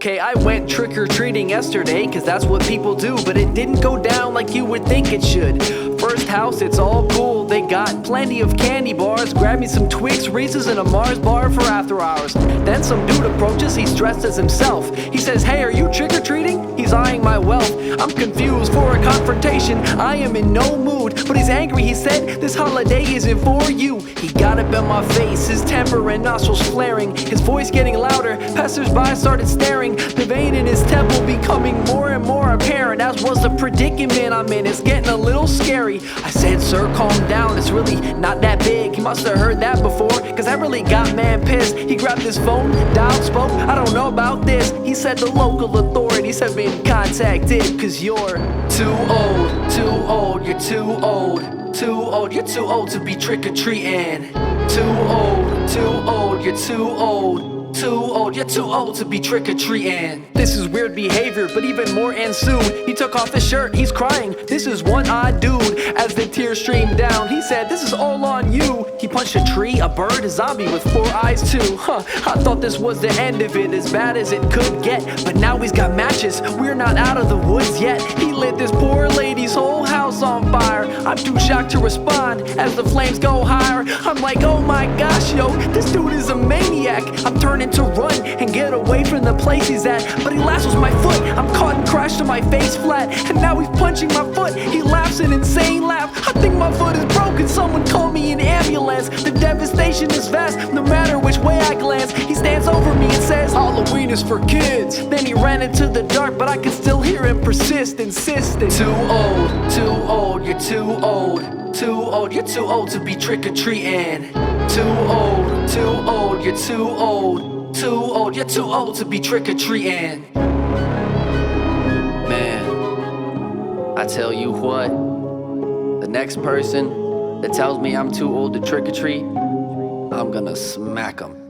Okay, I went trick-or-treating yesterday, cause that's what people do, but it didn't go down like you would think it should. First house, it's all cool, they got plenty of candy bars. Grab me some Twix, Reese's, and a Mars bar for after hours. Then some dude approaches, he's dressed as himself. He says, hey, are you trick-or-treating? He's eyeing my wealth. I'm confused for a confrontation, I am in no mood, but he's angry. He said, this holiday isn't for you. He got up in my face, his temper and nostrils flaring, his voice getting louder. Passers-by started staring, the vein in his temple becoming more and more apparent, as was the predicament I'm in. It's getting a little scary. I said, sir, calm down, it's really not that big. He must have heard that before, cause that really got man pissed. He grabbed his phone, dialed, spoke, I don't know about this. He said the local authorities have been contacted, cause you're too old, you're too old, you're too old to be trick-or-treating. Too old, you're too old, you're too old to be trick-or-treating. This is weird behavior, but even more ensued. He took off his shirt, he's crying, this is one odd dude. As the tears streamed down, he said, this is all on you. He punched a tree, a bird, a zombie with 4 eyes too. I thought this was the end of it, as bad as it could get. But now he's got matches, we're not out of the woods yet. He lit this poor lady's whole house on fire. I'm too shocked to respond as the flames go higher. I'm like, oh my gosh, yo, this dude is a maniac. I'm turning to run and get away from the place he's at, but he lassos my foot. I'm caught and crashed to my face flat, and now he's punching my foot. He laughs an insane laugh. I think my foot is broken, someone call me an ambulance. The devastation is vast, no matter which way I glance. He stands over me and says, Halloween is for kids. Then he ran into the dark, but I can still hear him persist, insisting. Too old, you're too old, you're too old to be trick-or-treating. Too old, you're too old, you're too old to be trick-or-treating. Man, I tell you what, the next person that tells me I'm too old to trick-or-treat, I'm gonna smack him.